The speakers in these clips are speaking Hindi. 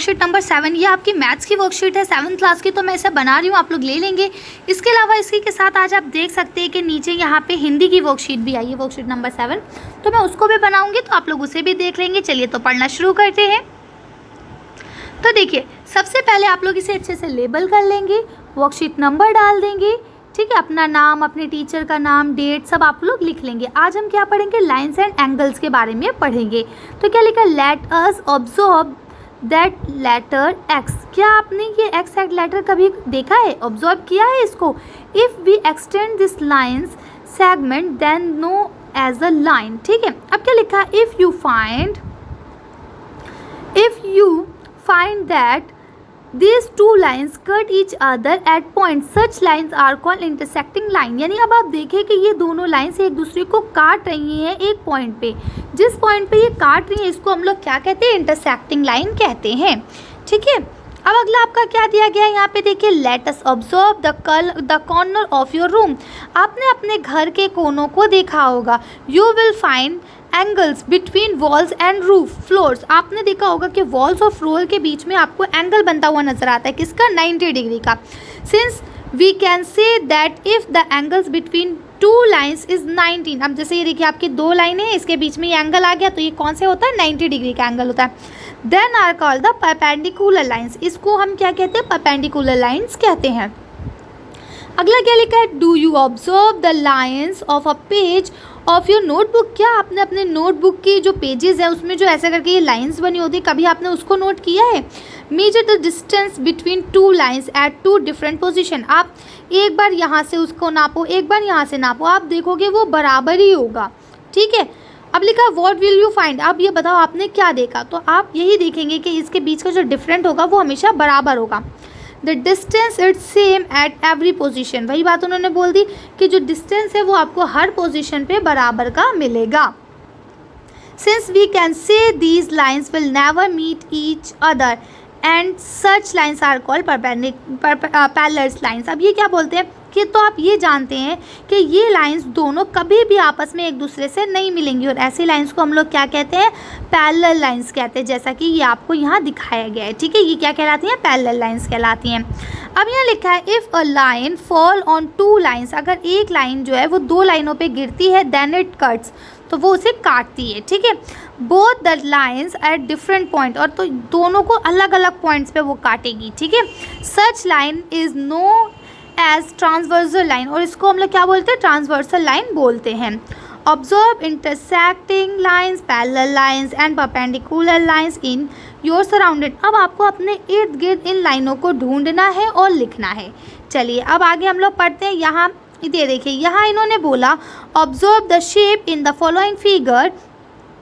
वर्कशीट नंबर 7, ये आपकी मैथ्स की वर्कशीट है 7th क्लास की, तो मैं इसे बना रही हूँ, आप लोग ले लेंगे। इसके अलावा इसी के साथ आज आप देख सकते हैं कि नीचे यहाँ पे हिंदी की वर्कशीट भी आई है, वर्कशीट नंबर 7, तो मैं उसको भी बनाऊँगी, तो आप लोग उसे भी देख लेंगे। चलिए तो पढ़ना शुरू करते हैं। तो देखिए, सबसे पहले आप लोग इसे अच्छे से लेबल कर लेंगे, वर्कशीट नंबर डाल देंगे, ठीक है, अपना नाम, अपने टीचर का नाम, डेट सब आप लोग लिख लेंगे। आज हम क्या पढ़ेंगे, लाइन्स एंड एंगल्स के बारे में पढ़ेंगे। तो क्या लिखा, let us observe that letter X. क्या आपने ये एक्स लेटर कभी देखा है, ऑब्जर्व किया है इसको? If we extend this lines segment then know as a line, ठीक है। अब क्या लिखा, if you find that These two lines cut each other at points. Such lines are called intersecting line. यानी अब आप देखें कि ये दोनों लाइन्स एक दूसरे को काट रही हैं एक पॉइंट पे। जिस पॉइंट पे ये काट रही हैं इसको हम लोग क्या कहते हैं, इंटरसेक्टिंग लाइन कहते हैं, ठीक है। अब अगला आपका क्या दिया गया है यहाँ पे देखिए, late us observe the corner of your room. आपने अपने घर के कोनों को देखा होगा। You will find angles between walls and roof floors. आपने देखा होगा कि वॉल्स और फ्लोर के बीच में आपको एंगल बनता हुआ नजर आता है, किसका, 90 डिग्री का। Since we can say that if the angles between two lines is 19। अब जैसे ये देखिए आपकी दो लाइनें हैं, इसके बीच में ये एंगल आ गया, तो ये कौन से होता है, 90 डिग्री का एंगल होता है। Then are called the perpendicular lines. इसको हम क्या कहते हैं, परपेंडिकुलर लाइन्स कहते हैं। अगला क्या लिखा है, do you observe the lines of a page of your notebook. क्या आपने अपने नोटबुक की जो पेजेस है उसमें जो ऐसा करके ये लाइन्स बनी होती है, कभी आपने उसको नोट किया है? Measure the distance between two lines at two different position. आप एक बार यहाँ से उसको नापो, एक बार यहाँ से नापो, आप देखोगे वो बराबर ही होगा, ठीक है। अब लिखा व्हाट विल यू फाइंड। अब ये बताओ आपने क्या देखा, तो आप यही देखेंगे कि इसके बीच का जो डिफरेंट होगा वो हमेशा बराबर होगा। The distance it's same at every position. वही बात उन्होंने बोल दी कि जो डिस्टेंस है वो आपको हर पोजिशन पे बराबर का मिलेगा। Since we can say these lines will never meet each other and such lines are called parallel lines. अब ये क्या बोलते हैं कि तो आप ये जानते हैं कि ये लाइंस दोनों कभी भी आपस में एक दूसरे से नहीं मिलेंगी, और ऐसी लाइंस को हम लोग क्या कहते हैं, पैरेलल लाइंस कहते हैं, जैसा कि ये आपको यहाँ दिखाया गया है, ठीक है। ये क्या कहलाती हैं, पैरेलल लाइंस कहलाती हैं। अब यहाँ लिखा है, if a line fall on two lines. अगर एक लाइन जो है वो दो लाइनों पे गिरती है, देन इट कट्स, तो वो उसे काटती है, ठीक है। Both the lines at different point, और तो दोनों को अलग अलग पॉइंट्स पे वो काटेगी, ठीक है। Such line is no as transversal line, और इसको हम लोग क्या बोलते हैं, ट्रांसवर्सल लाइन बोलते हैं। Observe intersecting lines, parallel lines and perpendicular lines in your surrounded. अब आपको अपने इर्द गिर्द इन लाइनों को ढूंढना है और लिखना है। चलिए अब आगे हम लोग पढ़ते हैं। यहाँ ये देखिए, यहाँ इन्होंने बोला observe the shape in the following figure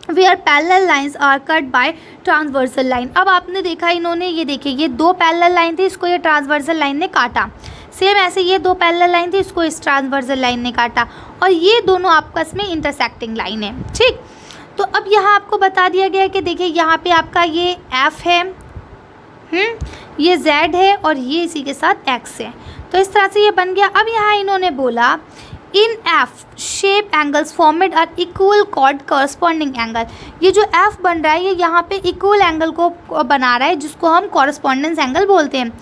where parallel lines are cut by transversal line. अब आपने देखा इन्होंने, ये देखिए ये दो पैरेलल लाइन थी, इसको ये ट्रांसवर्सल लाइन ने काटा। सेम ऐसे ये दो पैरेलल लाइन थी, इसको इस ट्रांसवर्सल लाइन ने काटा, और ये दोनों आपस में इंटरसेक्टिंग लाइन है, ठीक। तो अब यहाँ आपको बता दिया गया है कि देखिए यहाँ पे आपका ये F है, ये Z है, और ये इसी के साथ X है। तो इस तरह से ये बन गया। अब यहाँ इन्होंने बोला in F shape angles formed are equal cord corresponding angle. ये जो F बन रहा है ये यहाँ पे इक्वल एंगल को बना रहा है, जिसको हम कॉरस्पॉन्डेंस एंगल बोलते हैं।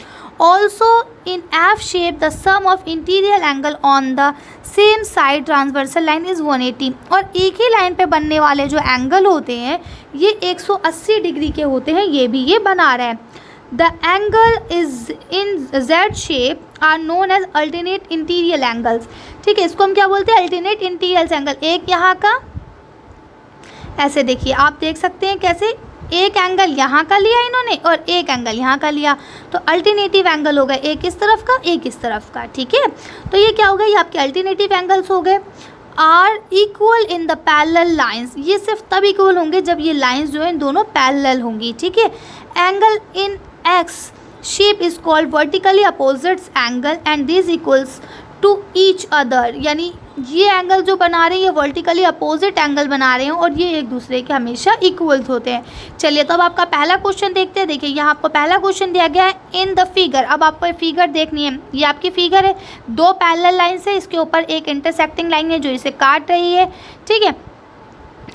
Also in F shape the sum of interior angle on the same side transversal line is 180। और एक ही लाइन पे बनने वाले जो एंगल होते हैं ये 180 डिग्री के होते हैं, ये भी ये बना रहा है। The angle is in Z shape are known as alternate interior angles, ठीक है। इसको हम क्या बोलते हैं, अल्टरनेट इंटीरियर एंगल। एक यहाँ का, ऐसे देखिए आप देख सकते हैं कैसे एक एंगल यहाँ का लिया इन्होंने और एक एंगल यहाँ का लिया, तो अल्टरनेटिव एंगल हो गए, एक इस तरफ का एक इस तरफ का, ठीक है। तो ये क्या हो गया, ये आपके अल्टरनेटिव एंगल्स हो गए। Are equal in the parallel lines, ये सिर्फ तब इक्वल होंगे जब ये लाइंस जो है दोनों पैरेलल होंगी, ठीक है। Angle in X shape is called vertically opposites angle and this equals to each other, यानी ये एंगल जो बना रहे हैं ये वर्टिकली अपोजिट एंगल बना रहे हैं और ये एक दूसरे के हमेशा इक्वल्स होते हैं। चलिए तो अब आपका पहला क्वेश्चन देखते हैं। देखिए यहाँ आपको पहला क्वेश्चन दिया गया है इन द फिगर। अब आपको फिगर देखनी है, ये आपकी फिगर है, दो पैरेलल लाइन है, इसके ऊपर एक इंटरसेक्टिंग लाइन है जो इसे काट रही है, ठीक है।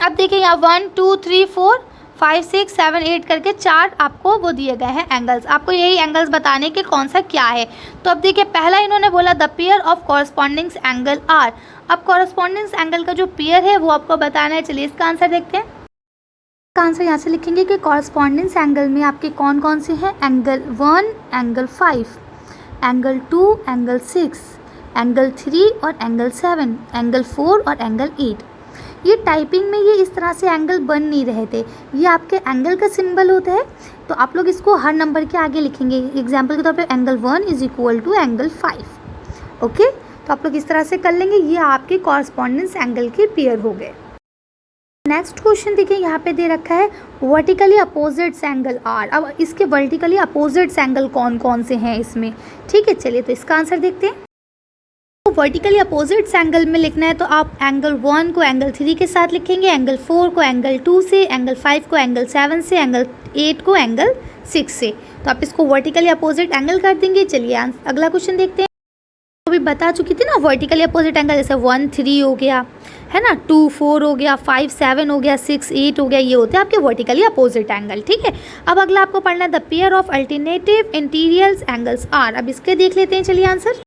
अब देखिए यहाँ 1 2 3 4 5, 6, 7, 8 करके 4 आपको वो दिए गए हैं एंगल्स। आपको यही एंगल्स बताने के कौन सा क्या है। तो अब देखिए पहला इन्होंने बोला the pair of corresponding angle are. अब कॉरस्पॉन्डिंग एंगल का जो पेयर है वो आपको बताना है। चलिए इसका आंसर देखते हैं। इसका आंसर यहाँ से लिखेंगे कि कॉरस्पॉन्डिंग एंगल में आपके कौन कौन से हैं, angle 1, angle 5, angle 2, angle 6, angle 3 और एंगल 7, एंगल 4 और एंगल 8। ये टाइपिंग में ये इस तरह से एंगल बन नहीं रहे थे, ये आपके एंगल का सिंबल होता है। तो आप लोग इसको हर नंबर के आगे लिखेंगे। एग्जाम्पल के तौर पे angle 1 is equal to angle 5। Okay, तो आप लोग इस तरह से कर लेंगे। ये आपके कॉरस्पॉन्डेंस एंगल के पेयर हो गए। नेक्स्ट क्वेश्चन देखिए यहाँ पे दे रखा है वर्टिकली अपोजिट्स एंगल आर। अब इसके वर्टिकली अपोजिट्स एंगल कौन कौन से हैं इसमें, ठीक है। चलिए तो इसका आंसर देखते हैं। तो वर्टिकली अपोजिट्स एंगल में लिखना है तो आप एंगल 1 को एंगल 3 के साथ लिखेंगे, एंगल 4 को एंगल 2 से, एंगल 5 को एंगल 7 से, एंगल 8 को एंगल 6 से। तो आप इसको वर्टिकली अपोजिट एंगल कर देंगे। चलिए अगला क्वेश्चन देखते हैं। अभी बता चुकी थी ना वर्टिकली अपोजिट एंगल, जैसे 1, 3 हो गया है ना, 2, 4 हो गया, 5, 7 हो गया, 6, 8 हो गया, ये होते हैं आपके वर्टिकली अपोजिट एंगल, ठीक है। अब अगला आपको पढ़ना है the pair of alternative interior angles are. अब इसके देख लेते हैं। चलिए आंसर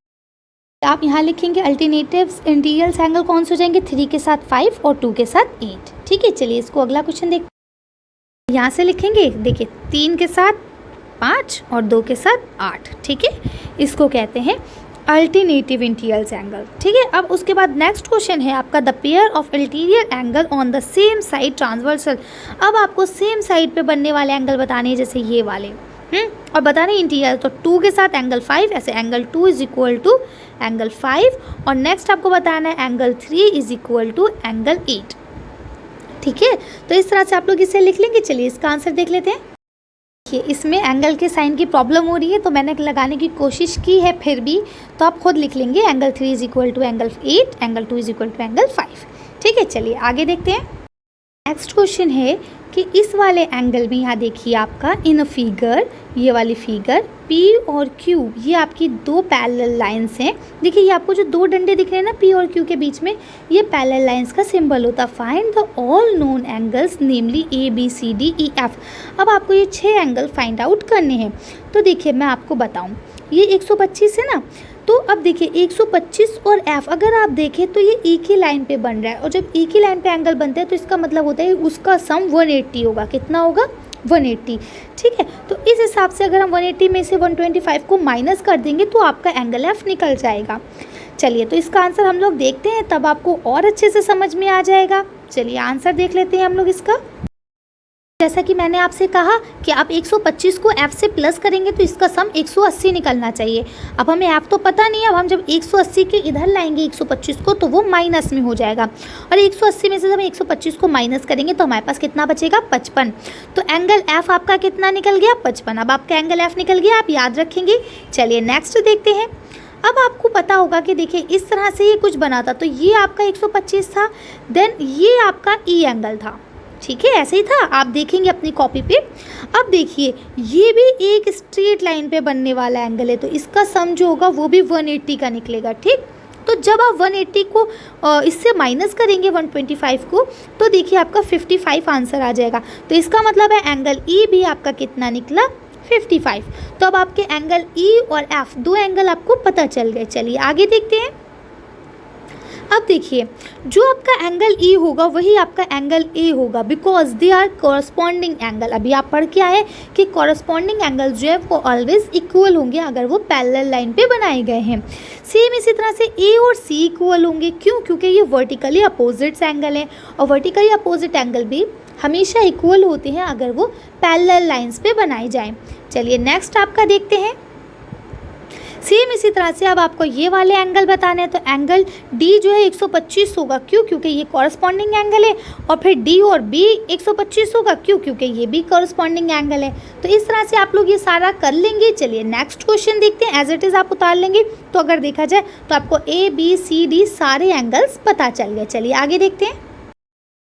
आप यहाँ लिखेंगे अल्टरनेटिव इंटीरियर एंगल कौन से हो जाएंगे, 3 के साथ 5 और 2 के साथ 8, ठीक है। चलिए इसको अगला क्वेश्चन देखते हैं। यहाँ से लिखेंगे देखिए 3 के साथ 5 और 2 के साथ 8, ठीक है। इसको कहते हैं अल्टरनेटिव इंटीरियर एंगल, ठीक है। अब उसके बाद नेक्स्ट क्वेश्चन है आपका the pair of interior angle on the same side transversal. अब आपको सेम साइड पे बनने वाले एंगल बताने हैं, जैसे ये वाले और बताने इंटीरियर। तो 2 के साथ एंगल 5, ऐसे angle 2 is equal to angle 5। और नेक्स्ट आपको बताना है angle 3 is equal to angle 8, ठीक है। तो इस तरह से आप लोग इसे लिख लेंगे। चलिए इसका आंसर देख लेते हैं। इसमें एंगल के साइन की प्रॉब्लम हो रही है तो मैंने लगाने की कोशिश की है, फिर भी तो आप खुद लिख लेंगे angle 3 is equal to angle 8, angle 2 is equal to angle 5, ठीक है। चलिए आगे देखते हैं। नेक्स्ट क्वेश्चन है कि इस वाले एंगल में यहाँ देखिए आपका इन फिगर, ये वाली फिगर P और Q, ये आपकी 2 पैरेलल लाइंस हैं। देखिए ये आपको जो 2 डंडे दिख रहे हैं ना P और Q के बीच में, ये पैरेलल लाइंस का सिंबल होता है। Find the all known angles namely A, B, C, D, E, F। अब आपको ये 6 एंगल फाइंड आउट करने हैं। तो देखिए मैं आपको बताऊँ, ये 125 है ना, तो अब देखिए 125 और F अगर आप देखें तो ये एक ही लाइन पे बन रहा है, और जब एक ही लाइन पे एंगल बनते हैं तो इसका मतलब होता है उसका सम 180 होगा। कितना होगा, 180, ठीक है। तो इस हिसाब से अगर हम 180 में से 125 को माइनस कर देंगे तो आपका एंगल F निकल जाएगा। चलिए तो इसका आंसर हम लोग देखते हैं, तब आपको और अच्छे से समझ में आ जाएगा। चलिए आंसर देख लेते हैं हम लोग इसका। जैसा कि मैंने आपसे कहा कि आप 125 को F से प्लस करेंगे तो इसका सम 180 निकलना चाहिए। अब हमें F तो पता नहीं है, अब हम जब 180 के इधर लाएंगे 125 को तो वो माइनस में हो जाएगा, और 180 में से जब 125 को माइनस करेंगे तो हमारे पास कितना बचेगा, 55। तो एंगल F आपका कितना निकल गया, 55। अब आपका एंगल F निकल गया, आप याद रखेंगे। चलिए नेक्स्ट देखते हैं। अब आपको पता होगा कि देखिए इस तरह से ये कुछ बना था, तो ये आपका 125 था, देन ये आपका E एंगल था, ठीक है, ऐसे ही था। आप देखेंगे अपनी कॉपी पे। अब देखिए ये भी एक स्ट्रेट लाइन पे बनने वाला एंगल है, तो इसका सम जो होगा वो भी 180 का निकलेगा, ठीक। तो जब आप 180 को इससे माइनस करेंगे 125 को, तो देखिए आपका 55 आंसर आ जाएगा। तो इसका मतलब है एंगल E भी आपका कितना निकला, 55। तो अब आपके एंगल E और F 2 एंगल आपको पता चल गए। चलिए आगे देखते हैं। अब देखिए जो आपका एंगल E होगा वही आपका एंगल A होगा, because they are corresponding angle. अभी आप पढ़ के आए कि कॉरस्पॉन्डिंग एंगल जो है वो ऑलवेज इक्वल होंगे अगर वो पैरेलल लाइन पे बनाए गए हैं। सेम इसी तरह से A और C इक्वल होंगे, क्यों, क्योंकि ये वर्टिकली अपोजिट्स एंगल है, और वर्टिकली अपोजिट एंगल भी हमेशा इक्वल होते हैं अगर वो पैरेलल लाइंस पे बनाए जाएँ। चलिए नेक्स्ट आपका देखते हैं। सेम इसी तरह से अब आपको ये वाले एंगल बताने हैं, तो एंगल D जो है 125 होगा, क्यों, क्योंकि ये कॉरस्पॉन्डिंग एंगल है, और फिर D और B 125 होगा, क्यों, क्योंकि ये भी कॉरस्पॉन्डिंग एंगल है। तो इस तरह से आप लोग ये सारा कर लेंगे। चलिए नेक्स्ट क्वेश्चन देखते हैं। एज इट इज़ आप उतार लेंगे तो अगर देखा जाए तो आपको A, B, C, D सारे एंगल्स पता चल गए। चलिए आगे देखते हैं।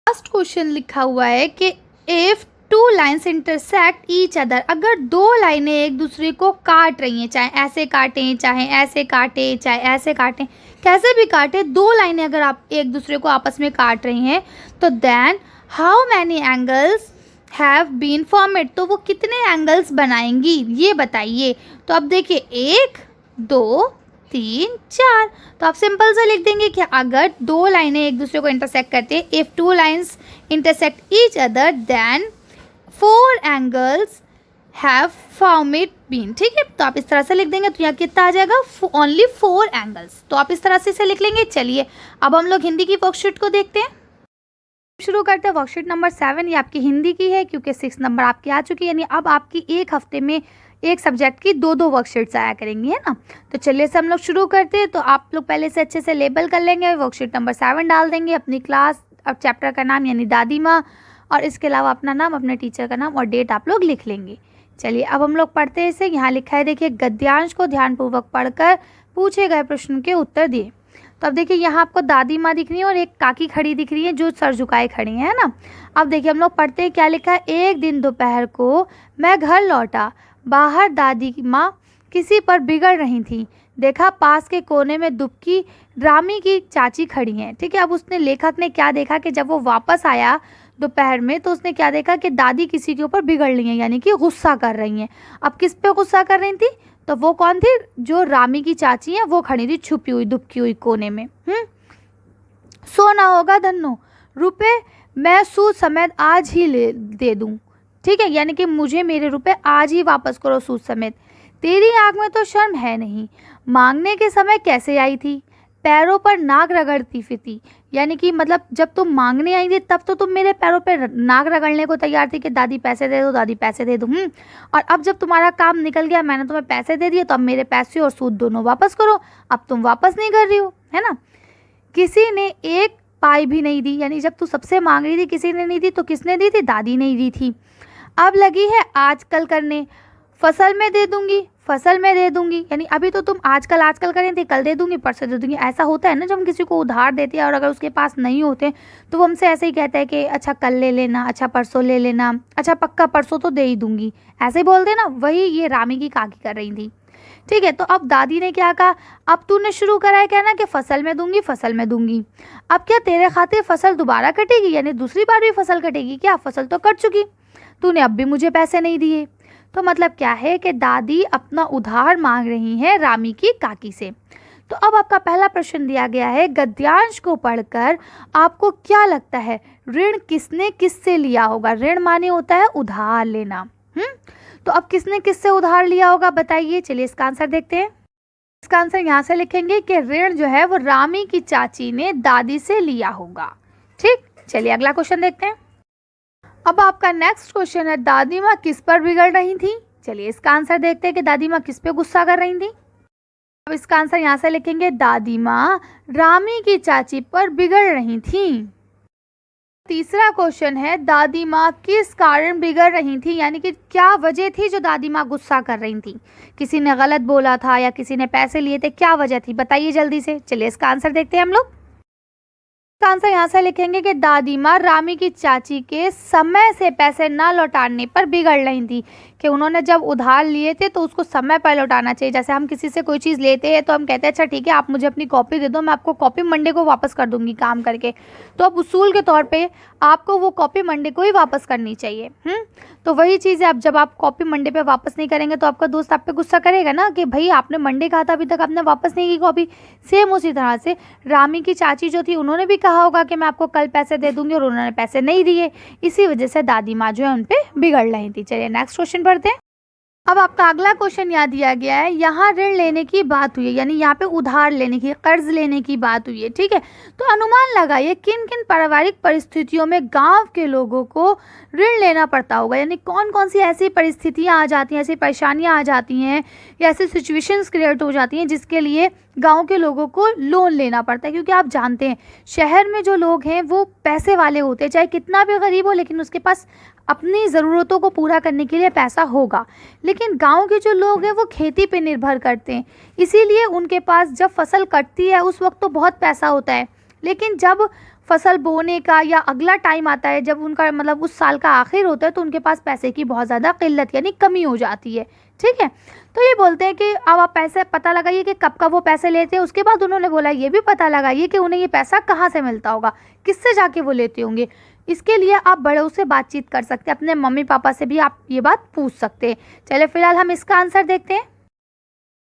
फर्स्ट क्वेश्चन लिखा हुआ है कि if 2 lines intersect each other, अगर 2 लाइनें एक दूसरे को काट रही हैं, चाहे ऐसे काटें, चाहे ऐसे काटें, चाहे ऐसे काटें, कैसे भी काटें, 2 लाइनें अगर आप एक दूसरे को आपस में काट रही हैं, तो then how many angles have been formed, तो वो कितने एंगल्स बनाएंगी ये बताइए। तो अब देखिए 1 2 3 4, तो आप सिंपल से लिख देंगे कि अगर दो लाइनें एक दूसरे को इंटरसेक्ट करते हैं, if two lines intersect each other then 4 angles have formed been. ठीक है, तो आप इस तरह से लिख देंगे, तो यहाँ कितना आ जाएगा, ओनली 4 एंगल्स। तो आप इस तरह से इसे लिख लेंगे। चलिए अब हम लोग हिंदी की वर्कशीट को देखते हैं। शुरू करते हैं वर्कशीट नंबर 7। ये आपकी हिंदी की है क्योंकि 6 नंबर आपकी आ चुकी है, यानी अब आपकी एक हफ्ते में एक सब्जेक्ट की 2 वर्कशीट्स आया करेंगी, है ना। तो चलिए से हम लोग शुरू करते हैं। तो आप लोग पहले से अच्छे से लेबल कर लेंगे, वर्कशीट नंबर 7 डाल देंगे, अपनी क्लास और चैप्टर का नाम यानी दादी माँ, और इसके अलावा अपना नाम, अपने टीचर का नाम और डेट आप लोग लिख लेंगे। चलिए अब हम लोग पढ़ते हैं इसे। यहाँ लिखा है, देखिए, गद्यांश को ध्यानपूर्वक पढ़कर पूछे गए प्रश्न के उत्तर दिए। तो अब देखिए यहाँ आपको दादी माँ दिख रही है और एक काकी खड़ी दिख रही है जो सर झुकाए खड़ी है ना। अब देखिए हम लोग पढ़ते हैं, क्या लिखा है, एक दिन दोपहर को मैं घर लौटा, बाहर दादी माँ किसी पर बिगड़ रही थी, देखा पास के कोने में दुबकी रामी की चाची खड़ी हैं। ठीक है, अब उसने, लेखक ने क्या देखा कि जब वो वापस आया दोपहर में तो उसने क्या देखा कि दादी किसी के ऊपर बिगड़ रही हैं, यानी कि गुस्सा कर रही हैं। अब किस पे गुस्सा कर रही थी, तो वो कौन थी, जो रामी की चाची हैं वो खड़ी थी छुपी हुई दुबकी हुई कोने में। सोना होगा धन्नो, रुपए मैं सूद समेत आज ही दे दूं। ठीक है, यानी कि मुझे मेरे रुपए आज ही वापस करो सूद समेत। तेरी आँख में तो शर्म है नहीं, मांगने के समय कैसे आई थी, पैरों पर नाक रगड़ती फिरती, यानी कि मतलब जब तुम मांगने आई थी तब तो तुम मेरे पैरों पर नाक रगड़ने को तैयार थी कि दादी पैसे दे दो, दादी पैसे दे दो। और अब जब तुम्हारा काम निकल गया, मैंने तुम्हें पैसे दे दिए, तो अब मेरे पैसे और सूद दोनों वापस करो। अब तुम वापस नहीं कर रही हो, है ना। किसी ने एक पाई भी नहीं दी, यानी जब तू सबसे मांग रही थी किसी ने नहीं दी, तो किसने दी थी, दादी ने दी थी। अब लगी है आजकल करने, फसल में दे दूंगी, फसल में दे दूंगी, यानी अभी तो तुम आजकल कर रही थी, कल दे दूंगी, परसों दे दूंगी। ऐसा होता है ना, जब हम किसी को उधार देते हैं और अगर उसके पास नहीं होते तो वो हमसे ऐसे ही कहता है कि अच्छा कल ले लेना, अच्छा परसों ले लेना, अच्छा पक्का परसों तो दे ही दूंगी, ऐसे ही बोलते ना। वही ये रामी की काकी कर रही थी। ठीक है, तो अब दादी ने क्या कहा, अब तूने शुरू करा है कहना कि फसल में दूंगी, फसल में दूंगी। अब क्या तेरे खातिर फसल दोबारा कटेगी, यानी दूसरी बार भी फसल कटेगी क्या, फसल तो कट चुकी, तूने अब भी मुझे पैसे नहीं दिए। तो मतलब क्या है कि दादी अपना उधार मांग रही हैं रामी की काकी से। तो अब आपका पहला प्रश्न दिया गया है, गद्यांश को पढ़कर आपको क्या लगता है ऋण किसने किससे लिया होगा। ऋण माने होता है उधार लेना। तो अब किसने किससे उधार लिया होगा बताइए। चलिए इसका आंसर देखते हैं। इसका आंसर यहाँ से लिखेंगे कि ऋण जो है वो रामी की चाची ने दादी से लिया होगा। ठीक, चलिए अगला क्वेश्चन देखते हैं। अब आपका नेक्स्ट क्वेश्चन है, दादी माँ किस पर बिगड़ रही थी। चलिए इसका आंसर देखते हैं कि दादी माँ किस पे गुस्सा कर रही थी। अब इसका आंसर यहाँ से लिखेंगे, दादी माँ रामी की चाची पर बिगड़ रही थी। तीसरा क्वेश्चन है, दादी माँ किस कारण बिगड़ रही थी, यानी कि क्या वजह थी जो दादी माँ गुस्सा कर रही थी। किसी ने गलत बोला था या किसी ने पैसे लिए थे, क्या वजह थी बताइए जल्दी से। चलिए इसका आंसर देखते हैं हम लोग। इसका आंसर यहाँ से लिखेंगे कि दादी माँ रामी की चाची के समय से पैसे ना लौटाने पर बिगड़ रही थी, कि उन्होंने जब उधार लिए थे तो उसको समय पर लौटाना चाहिए। जैसे हम किसी से कोई चीज़ लेते हैं तो हम कहते हैं अच्छा ठीक है आप मुझे अपनी कॉपी दे दो, मैं आपको कॉपी मंडे को वापस कर दूंगी काम करके। तो अब उसूल के तौर पे आपको वो कॉपी मंडे को ही वापस करनी चाहिए। तो वही चीज़ है, अब जब आप कॉपी मंडे पे वापस नहीं करेंगे तो आपका दोस्त आप पे गुस्सा करेगा ना कि भाई आपने मंडे कहा था अभी तक आपने वापस नहीं की कॉपी। सेम उसी तरह से रामी की चाची जो थी उन्होंने भी कहा होगा कि मैं आपको कल पैसे दे दूंगी और उन्होंने पैसे नहीं दिए, इसी वजह से दादी माँ जो है उन पर बिगड़ रही थी। चलिए नेक्स्ट क्वेश्चन पढ़ते हैं। अब आपका अगला क्वेश्चन याद दिया गया है, यहाँ ऋण लेने की बात हुई है, यानी यहाँ पे उधार लेने की, कर्ज लेने की बात हुई है। ठीक है, तो अनुमान लगाइए किन किन पारिवारिक परिस्थितियों में गांव के लोगों को ऋण लेना पड़ता होगा, यानी कौन कौन सी ऐसी परिस्थितियाँ आ जाती हैं, ऐसी परेशानियाँ आ जाती हैं या ऐसी सिचुएशंस क्रिएट हो जाती हैं जिसके लिए गांव के लोगों को लोन लेना पड़ता है। क्योंकि आप जानते हैं शहर में जो लोग हैं वो पैसे वाले होते हैं, चाहे कितना भी गरीब हो लेकिन उसके पास अपनी ज़रूरतों को पूरा करने के लिए पैसा होगा। लेकिन गांव के जो लोग हैं वो खेती पे निर्भर करते हैं, इसीलिए उनके पास जब फसल कटती है उस वक्त तो बहुत पैसा होता है, लेकिन जब फसल बोने का या अगला टाइम आता है, जब उनका मतलब उस साल का आखिर होता है, तो उनके पास पैसे की बहुत ज़्यादा किल्लत यानी कमी हो जाती है। ठीक है, तो ये बोलते हैं कि अब आप पैसे पता लगाइए कि कब कब वो पैसे लेते हैं। उसके बाद उन्होंने बोला ये भी पता लगाइए कि उन्हें ये पैसा कहाँ से मिलता होगा, किससे जाके वो लेते होंगे। इसके लिए आप बड़ों से बातचीत कर सकते हैं, अपने मम्मी पापा से भी आप ये बात पूछ सकते हैं। चलिए फिलहाल हम इसका आंसर देखते हैं।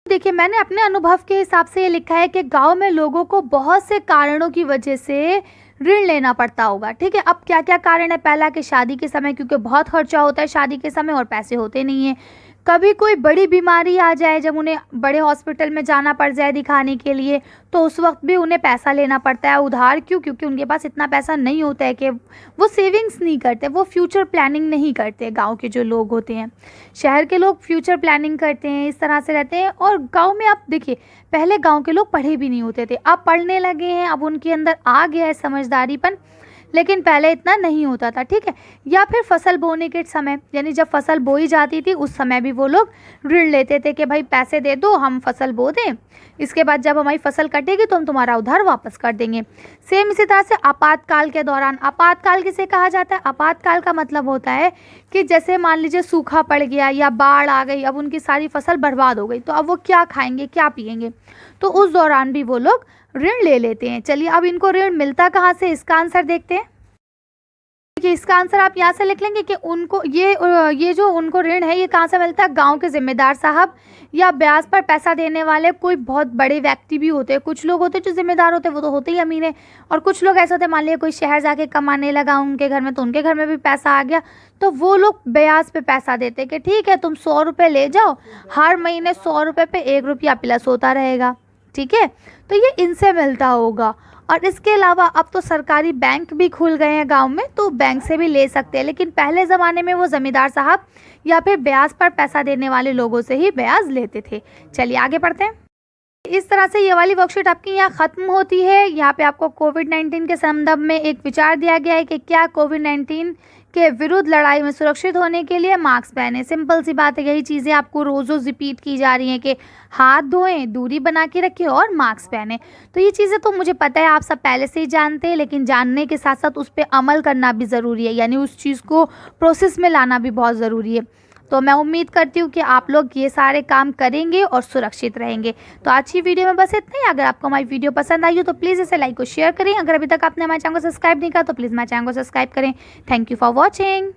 देखिए, मैंने अपने अनुभव के हिसाब से ये लिखा है कि गांव में लोगों को बहुत से कारणों की वजह से ऋण लेना पड़ता होगा। ठीक है, अब क्या क्या कारण है? पहला कि शादी के समय, क्योंकि बहुत खर्चा होता है शादी के समय और पैसे होते नहीं हैं। कभी कोई बड़ी बीमारी आ जाए, जब उन्हें बड़े हॉस्पिटल में जाना पड़ जाए दिखाने के लिए, तो उस वक्त भी उन्हें पैसा लेना पड़ता है उधार। क्यों? क्योंकि उनके पास इतना पैसा नहीं होता है कि वो सेविंग्स नहीं करते, वो फ्यूचर प्लानिंग नहीं करते। गांव के जो लोग होते हैं, शहर के लोग फ्यूचर प्लानिंग करते हैं, इस तरह से रहते हैं। और गांव में आप देखिए, पहले गांव के लोग पढ़े भी नहीं होते थे, अब पढ़ने लगे हैं, अब उनके अंदर आ गया है समझदारीपन, लेकिन पहले इतना नहीं होता था। ठीक है, या फिर फसल बोने के समय, यानी जब फसल बोई जाती थी उस समय भी वो लोग ऋण लेते थे कि भाई पैसे दे दो, हम फसल बो दें, इसके बाद जब हमारी फसल कटेगी तो हम तुम्हारा उधार वापस कर देंगे। सेम इसी तरह से आपातकाल के दौरान, आपातकाल किसे कहा जाता है? आपातकाल का मतलब होता है कि जैसे मान लीजिए सूखा पड़ गया या बाढ़ आ गई, अब उनकी सारी फसल बर्बाद हो गई, तो अब वो क्या खाएंगे, क्या पिएंगे? तो उस दौरान भी वो लोग ऋण ले लेते हैं। चलिए, अब इनको ऋण मिलता कहाँ से, इसका आंसर देखते हैं। देखिए, इसका आंसर आप यहाँ से लिख लेंगे कि उनको ये जो उनको ऋण है ये कहाँ से मिलता है? गांव के जिम्मेदार साहब या ब्याज पर पैसा देने वाले कोई बहुत बड़े व्यक्ति भी होते हैं। कुछ लोग होते हैं जो जिम्मेदार होते हैं, वो तो होते ही अमीर है, और कुछ लोग ऐसे होते हैं, मान लिया कोई शहर जाके कमाने लगा उनके घर में, तो उनके घर में भी पैसा आ गया, तो वो लोग ब्याज पे पैसा देते कि ठीक है तुम 100 रुपये ले जाओ, हर महीने 100 रुपये पे 1 रुपया प्लस होता रहेगा। ठीक है, तो ये इनसे मिलता होगा। और इसके अलावा अब तो सरकारी बैंक भी खुल गए हैं गांव में, तो बैंक से भी ले सकते हैं, लेकिन पहले ज़माने में वो ज़मींदार साहब या फिर ब्याज पर पैसा देने वाले लोगों से ही ब्याज लेते थे। चलिए आगे बढ़ते हैं। इस तरह से ये वाली वर्कशीट आपकी यहाँ ख़त्म होती है। यहाँ पे आपको कोविड-19 के संदर्भ में एक विचार दिया गया है कि क्या कोविड-19 के विरुद्ध लड़ाई में सुरक्षित होने के लिए मास्क पहने। सिंपल सी बात है, यही चीज़ें आपको रोज़ रोज़ रिपीट की जा रही हैं कि हाथ धोएं, दूरी बना के रखें और मास्क पहने। तो ये चीज़ें तो मुझे पता है आप सब पहले से ही जानते हैं, लेकिन जानने के साथ साथ उस पर अमल करना भी ज़रूरी है, यानी उस चीज़ को प्रोसेस में लाना भी बहुत ज़रूरी है। तो मैं उम्मीद करती हूँ कि आप लोग ये सारे काम करेंगे और सुरक्षित रहेंगे। तो आज की वीडियो में बस इतना ही। अगर आपको हमारी वीडियो पसंद आई हो तो प्लीज़ इसे लाइक और शेयर करें। अगर अभी तक आपने हमारे चैनल को सब्सक्राइब नहीं किया तो प्लीज़ हमारे चैनल को सब्सक्राइब करें। Thank you for watching.